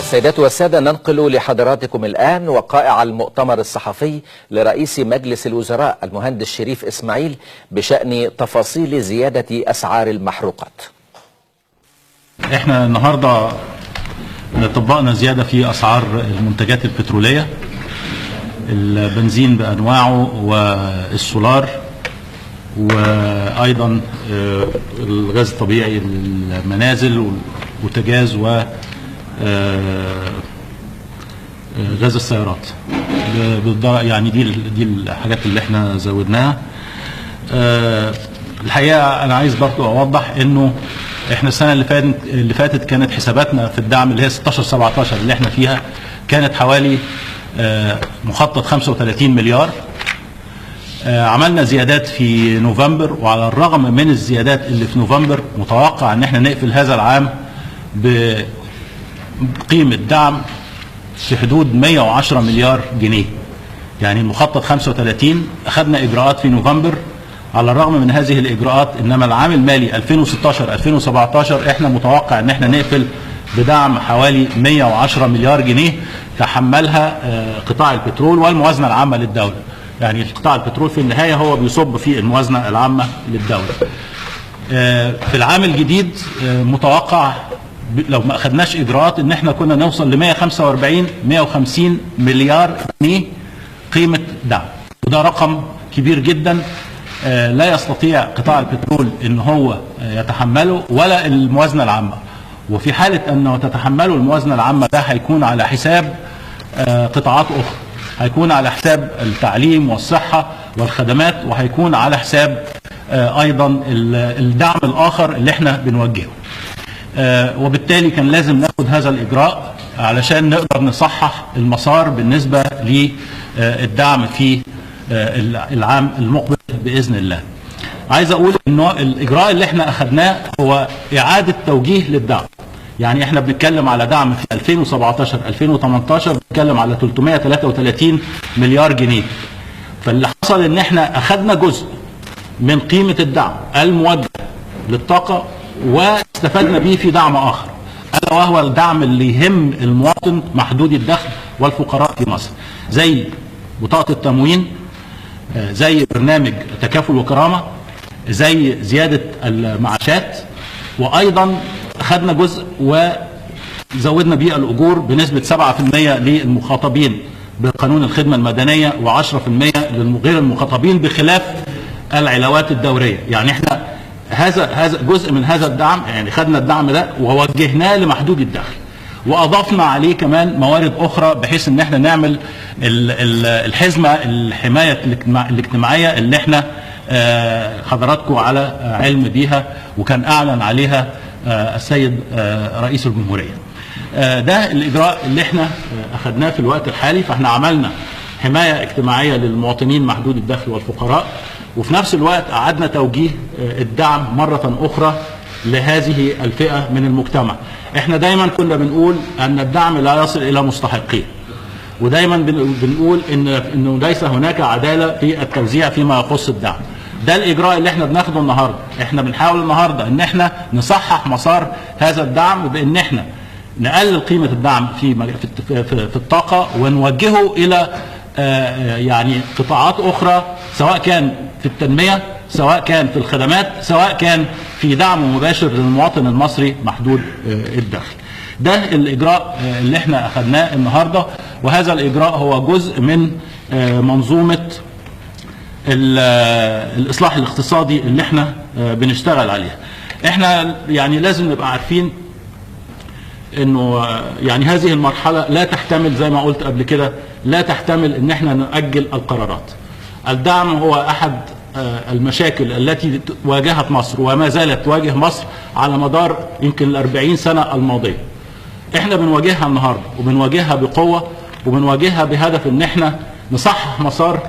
السيدات والسادة، ننقل لحضراتكم الآن وقائع المؤتمر الصحفي لرئيس مجلس الوزراء المهندس شريف إسماعيل بشأن تفاصيل زيادة أسعار المحروقات. احنا النهاردة طبقنا زيادة في أسعار المنتجات البترولية، البنزين بأنواعه والسولار، وأيضا الغاز الطبيعي للمنازل والبوتاجاز و غاز السيارات. يعني دي الحاجات اللي احنا زودناها. الحقيقة أنا عايز برضو أوضح إنه احنا السنة اللي فاتت كانت حساباتنا في الدعم اللي هي 16-17 اللي احنا فيها كانت حوالي مخطط 35 مليار. عملنا زيادات في نوفمبر، وعلى الرغم من الزيادات اللي في نوفمبر متوقع ان احنا نقفل هذا العام بقيمة دعم في حدود 110 مليار جنيه. يعني المخطط 35، اخذنا اجراءات في نوفمبر على الرغم من هذه الاجراءات، انما العام المالي 2016-2017 احنا متوقع ان احنا نقفل بدعم حوالي 110 مليار جنيه تحملها قطاع البترول والموازنة العامة للدولة. يعني قطاع البترول في النهاية هو بيصب في الموازنة العامة للدولة. في العام الجديد متوقع لو ما اخذناش اجراءات ان احنا كنا نوصل ل 145-150 مليار جنيه قيمة دعم، وده رقم كبير جدا لا يستطيع قطاع البترول ان هو يتحمله ولا الموازنة العامة. وفي حالة انه تتحمله الموازنة العامة ده هيكون على حساب قطاعات اخرى، هيكون على حساب التعليم والصحة والخدمات، وهيكون على حساب ايضا الدعم الاخر اللي احنا بنوجهه. وبالتالي كان لازم ناخد هذا الاجراء علشان نقدر نصحح المسار بالنسبة للدعم في العام المقبل بإذن الله. عايز اقول انه الاجراء اللي احنا اخذناه هو اعادة توجيه للدعم. يعني احنا بنتكلم على دعم في 2017-2018 بنتكلم على 333 مليار جنيه. فاللي حصل ان احنا اخذنا جزء من قيمة الدعم الموجه للطاقة واستفدنا به في دعم اخر، الا وهو الدعم اللي يهم المواطن محدود الدخل والفقراء في مصر، زي بطاقة التموين، زي برنامج تكافل وكرامة، زي زيادة المعاشات، وايضا اخذنا جزء وزودنا بيه الاجور بنسبة 7% للمخاطبين بقانون الخدمة المدنية و10% للغير المخاطبين بخلاف العلاوات الدورية. يعني احنا هذا جزء من هذا الدعم، يعني خدنا الدعم ده ووجهناه لمحدود الدخل، واضفنا عليه كمان موارد اخرى بحيث ان احنا نعمل الحزمة الحماية الاجتماعية اللي احنا حضراتكم على علم بيها وكان اعلن عليها السيد رئيس الجمهورية. ده الاجراء اللي احنا اخذناه في الوقت الحالي. فاحنا عملنا حماية اجتماعية للمواطنين محدود الدخل والفقراء، وفي نفس الوقت اعدنا توجيه الدعم مرة اخرى لهذه الفئة من المجتمع. احنا دايما كنا بنقول ان الدعم لا يصل الى مستحقيه، ودايما بنقول انه ليس هناك عدالة في التوزيع فيما يخص الدعم. ده الاجراء اللي احنا بناخده النهارده. احنا بنحاول النهارده ان احنا نصحح مسار هذا الدعم بان احنا نقلل قيمة الدعم في الطاقة ونوجهه الى يعني قطاعات اخرى، سواء كان في التنمية، سواء كان في الخدمات، سواء كان في دعم مباشر للمواطن المصري محدود الدخل. ده الاجراء اللي احنا اخذناه النهارده، وهذا الاجراء هو جزء من منظومة الاصلاح الاقتصادي اللي احنا بنشتغل عليها. احنا يعني لازم نبقى عارفين انه يعني هذه المرحلة لا تحتمل، زي ما قلت قبل كده، لا تحتمل ان احنا نؤجل القرارات. الدعم هو احد المشاكل التي واجهت مصر وما زالت تواجه مصر على مدار يمكن 40 سنة الماضية. احنا بنواجهها النهاردة وبنواجهها بقوة، وبنواجهها بهدف ان احنا نصحح مسار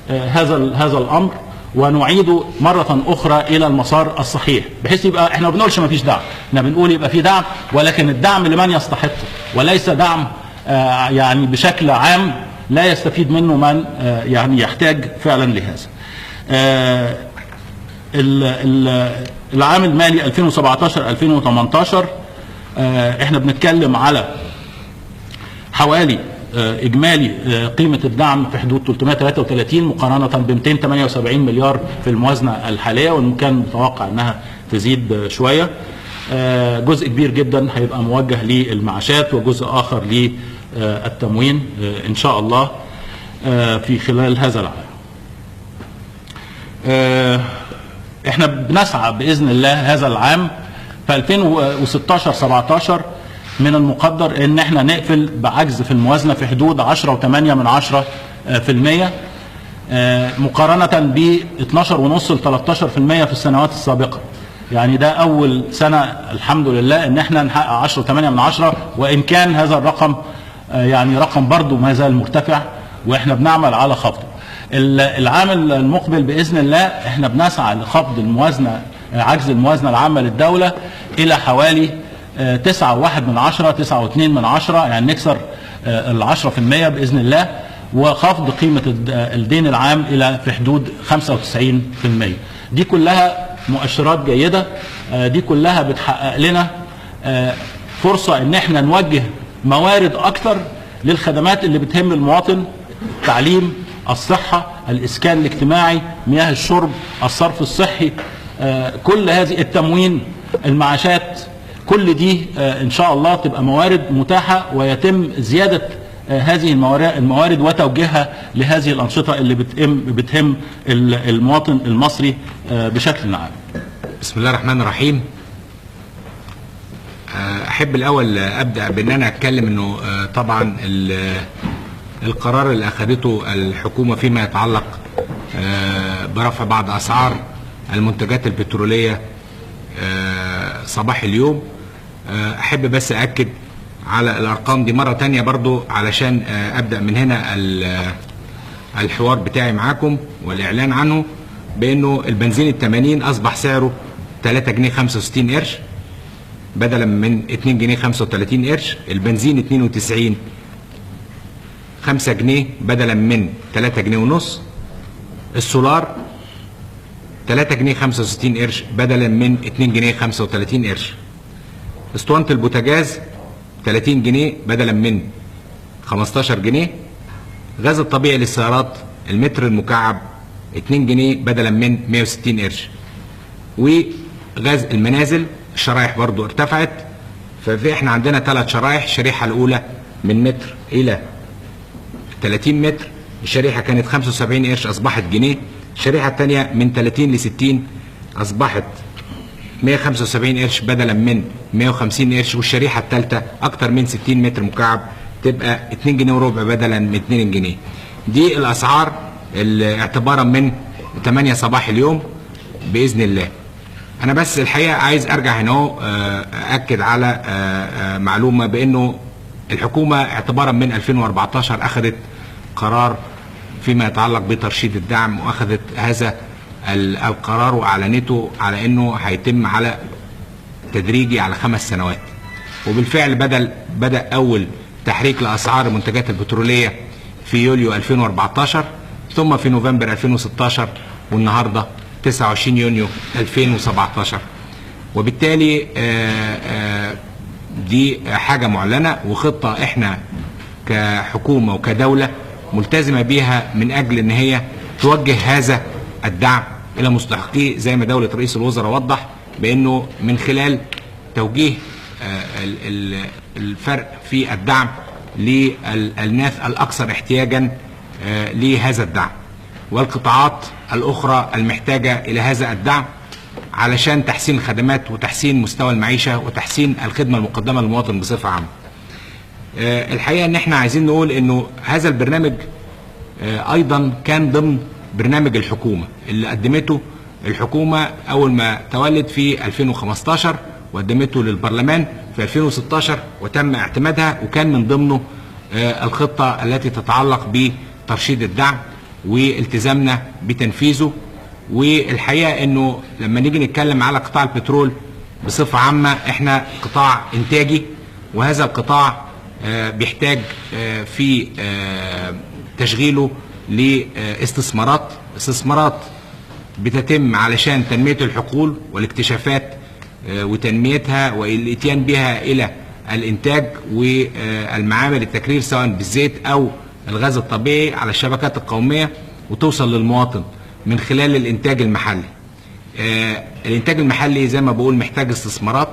هذا الامر ونعيده مرة اخرى الى المسار الصحيح، بحيث يبقى احنا ما بنقولش ما فيش دعم، احنا بنقول يبقى في دعم، ولكن الدعم لمن يستحقه، وليس دعم يعني بشكل عام لا يستفيد منه من يعني يحتاج فعلا لهذا. العام المالي 2017-2018 احنا بنتكلم على حوالي اجمالي قيمه الدعم في حدود 333 مقارنه ب 278 مليار في الموازنه الحاليه، وكان متوقع انها تزيد شويه. جزء كبير جدا هيبقى موجه للمعاشات، وجزء اخر للتموين ان شاء الله في خلال هذا العام. احنا بنسعى باذن الله هذا العام في 2016 17 من المقدر ان احنا نقفل بعجز في الموازنه في حدود 10.8% مقارنه ب 12.5 ل 13% في السنوات السابقه. يعني ده اول سنه الحمد لله ان احنا نحقق 10.8%، وان كان هذا الرقم يعني رقم برضه ما زال مرتفع واحنا بنعمل على خفضه. العام المقبل باذن الله احنا بنسعى لخفض الموازنه، عجز الموازنه العامه للدوله الى حوالي 9.1 9.2، يعني نكسر 10% باذن الله، وخفض قيمه الدين العام الى في حدود 95%. دي كلها مؤشرات جيده، دي كلها بتحقق لنا فرصه ان احنا نوجه موارد اكثر للخدمات اللي بتهم المواطن: التعليم، الصحه، الاسكان الاجتماعي، مياه الشرب، الصرف الصحي، كل هذه، التموين، المعاشات، كل دي ان شاء الله تبقى موارد متاحه، ويتم زياده هذه الموارد وتوجيهها لهذه الانشطه اللي بتهم المواطن المصري بشكل عام. بسم الله الرحمن الرحيم. احب الاول ابدا بان انا اتكلم انه طبعا القرار اللي اخذته الحكومه فيما يتعلق برفع بعض اسعار المنتجات البتروليه صباح اليوم، احب بس اكد على الارقام دي مره تانية برضو علشان ابدا من هنا الحوار بتاعي معاكم والاعلان عنه، بانه البنزين ال80 اصبح سعره 3 جنيه 65 قرش بدلا من 2 جنيه 35 قرش. البنزين 92 5 جنيه بدلا من 3 جنيه ونص. السولار 3 جنيه 65 قرش بدلا من 2 جنيه 35 قرش. اسطوانة البوتاجاز 30 جنيه بدلا من 15 جنيه. غاز الطبيعي للسيارات المتر المكعب 2 جنيه بدلا من 160 قرش. وغاز المنازل الشرايح برضو ارتفعت، ففي احنا عندنا 3 شرايح. الشريحة الأولى من متر إلى 30 متر، الشريحة كانت 75 قرش أصبحت جنيه. الشريحة الثانية من 30 ل 60 أصبحت 175 قرش بدلا من 150 قرش. والشريحة الثالثة أكثر من 60 متر مكعب تبقى 2 جنيه وربع بدلا من 2 جنيه. دي الأسعار اعتبارا من 8 صباح اليوم بإذن الله. أنا بس الحقيقة عايز أرجع هنا أكد على معلومة، بأنه الحكومة اعتبارا من 2014 أخذت قرار فيما يتعلق بترشيد الدعم، وأخذت هذا القرار وأعلنته على أنه هيتم على تدريجي على 5 سنوات. وبالفعل بدأ أول تحريك لأسعار المنتجات البترولية في يوليو 2014، ثم في نوفمبر 2016، والنهاردة 29 يونيو 2017. وبالتالي دي حاجة معلنة وخطة احنا كحكومة وكدولة ملتزمة بيها من أجل أن هي توجه هذا الدعم إلى مستحقيه، زي ما دولة رئيس الوزراء وضح، بأنه من خلال توجيه الفرق في الدعم للناس الأكثر احتياجا لهذا الدعم، والقطاعات الأخرى المحتاجة إلى هذا الدعم علشان تحسين الخدمات وتحسين مستوى المعيشة وتحسين الخدمة المقدمة للمواطن بصفة عامة. الحقيقة ان احنا عايزين نقول انه هذا البرنامج ايضا كان ضمن برنامج الحكومة اللي قدمته الحكومة اول ما تولت في 2015، وقدمته للبرلمان في 2016 وتم اعتمادها، وكان من ضمنه الخطة التي تتعلق بترشيد الدعم والتزامنا بتنفيذه. والحقيقة انه لما نيجي نتكلم على قطاع البترول بصفة عامة، احنا قطاع انتاجي، وهذا القطاع بيحتاج في تشغيله لاستثمارات بتتم علشان تنمية الحقول والاكتشافات وتنميتها والاتيان بها الى الانتاج والمعامل التكرير سواء بالزيت او الغاز الطبيعي على الشبكات القوميه وتوصل للمواطن من خلال الانتاج المحلي. الانتاج المحلي زي ما بقول محتاج استثمارات.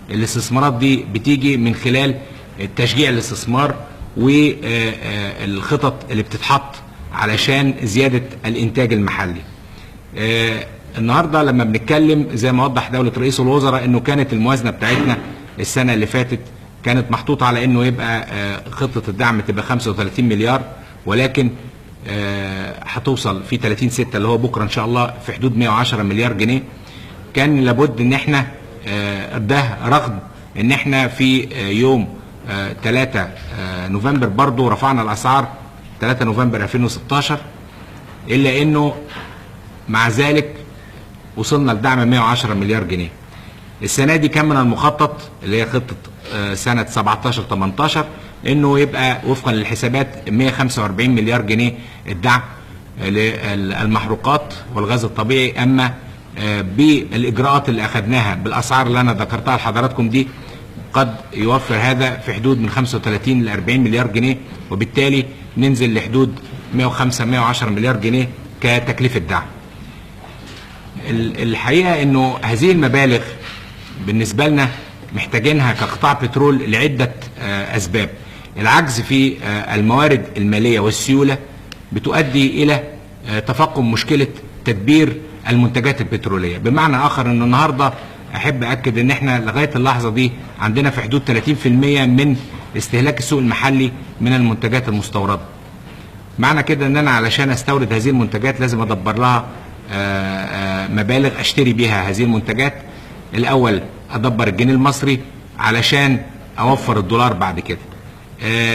الاستثمارات دي بتيجي من خلال تشجيع الاستثمار والخطط اللي بتتحط علشان زياده الانتاج المحلي. النهارده لما بنتكلم زي ما وضح دوله رئيس الوزراء انه كانت الموازنه بتاعتنا السنه اللي فاتت كانت محطوطه على انه يبقى خطه الدعم تبقى 35 مليار، ولكن هتوصل في 30/6 اللي هو بكره ان شاء الله في حدود 110 مليار جنيه. كان لابد ان احنا ده رغم ان احنا في يوم 3 نوفمبر برضو رفعنا الاسعار 3 نوفمبر 2016، الا انه مع ذلك وصلنا لدعم 110 مليار جنيه. السنه دي كان من المخطط اللي هي خطه سنه 17-18 انه يبقى وفقا للحسابات 145 مليار جنيه الدعم للمحروقات والغاز الطبيعي. اما بالاجراءات اللي اخذناها بالاسعار اللي انا ذكرتها لحضراتكم دي قد يوفر هذا في حدود من 35 ل 40 مليار جنيه، وبالتالي ننزل لحدود 105-110 مليار جنيه كتكلفه دعم. الحقيقه انه هذه المبالغ بالنسبه لنا محتاجينها كقطاع بترول لعده اسباب. العجز في الموارد الماليه والسيوله بتؤدي الى تفاقم مشكله تدبير المنتجات البتروليه، بمعنى اخر ان النهارده احب اكد ان احنا لغايه اللحظه دي عندنا في حدود 30% من استهلاك السوق المحلي من المنتجات المستورده. معنى كده ان انا علشان استورد هذه المنتجات لازم ادبر لها مبالغ اشتري بيها هذه المنتجات. الاول ادبر الجنيه المصري علشان اوفر الدولار بعد كده.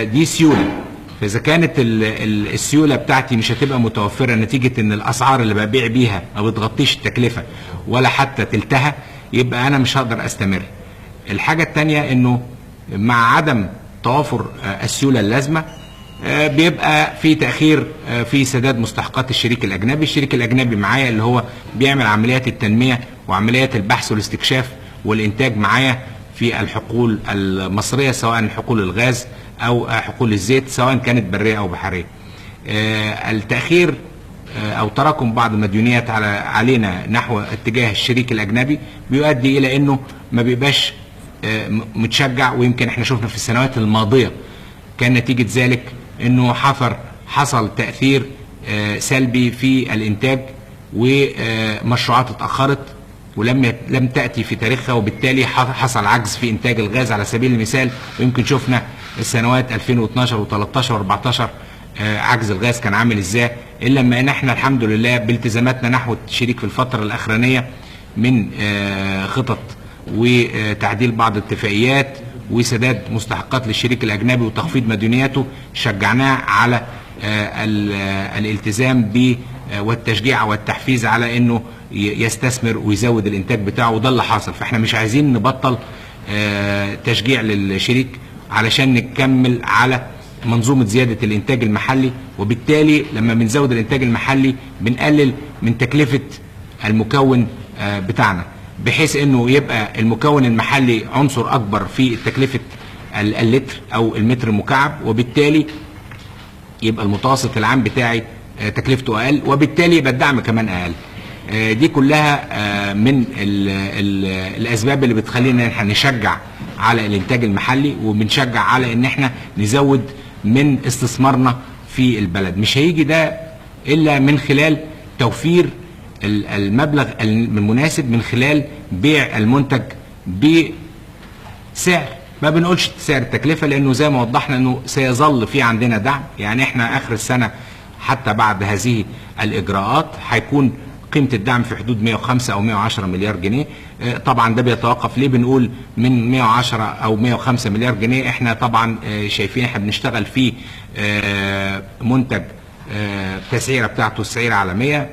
دي سيوله، فاذا كانت السيوله بتاعتي مش هتبقى متوفره نتيجه ان الاسعار اللي ببيع بيها ما بتغطيش التكلفه ولا حتى تلتها، يبقى انا مش هقدر استمر. الحاجه الثانيه انه مع عدم توافر السيوله اللازمه بيبقى في تاخير في سداد مستحقات الشريك الاجنبي. الشريك الاجنبي معايا اللي هو بيعمل عمليات التنميه وعمليات البحث والاستكشاف والانتاج معايا في الحقول المصريه، سواء حقول الغاز او حقول الزيت سواء كانت بريه او بحريه. التاخير او تراكم بعض المديونيات علينا نحو اتجاه الشريك الاجنبي بيؤدي الى انه ما بيبقاش متشجع، ويمكن احنا شفنا في السنوات الماضيه كان نتيجه ذلك انه حصل تاثير سلبي في الانتاج ومشروعات اتاخرت ولم تاتي في تاريخها، وبالتالي حصل عجز في انتاج الغاز على سبيل المثال. ويمكن شفنا السنوات 2012 و13 و14 عجز الغاز كان عامل ازاي، الا لما ان احنا الحمد لله بالتزاماتنا نحو الشريك في الفتره الاخرانيه من خطط وتعديل بعض الاتفاقيات وسداد مستحقات للشريك الاجنبي وتخفيض مديونياته، شجعناه على الالتزام ب والتشجيع والتحفيز على انه يستثمر ويزود الانتاج بتاعه، وده اللي حاصل. فاحنا مش عايزين نبطل تشجيع للشريك علشان نكمل على منظومه زياده الانتاج المحلي، وبالتالي لما بنزود الانتاج المحلي بنقلل من تكلفه المكون بتاعنا، بحيث انه يبقى المكون المحلي عنصر اكبر في تكلفه اللتر او المتر المكعب، وبالتالي يبقى المتوسط العام بتاعي تكلفته اقل، وبالتالي يبقى الدعم كمان اقل. دي كلها من الاسباب اللي بتخلينا احنا نشجع على الانتاج المحلي، وبنشجع على ان احنا نزود من استثمارنا في البلد. مش هيجي ده الا من خلال توفير المبلغ المناسب من خلال بيع المنتج بسعر، ما بنقولش سعر التكلفه، لانه زي ما وضحنا انه سيظل في عندنا دعم. يعني احنا اخر السنه حتى بعد هذه الاجراءات هيكون قيمه الدعم في حدود 105 او 110 مليار جنيه. طبعا ده بيتوقف ليه بنقول من 110 او 105 مليار جنيه. احنا طبعا شايفين احنا بنشتغل في منتج تسعيره بتاعته السعيره عالميه.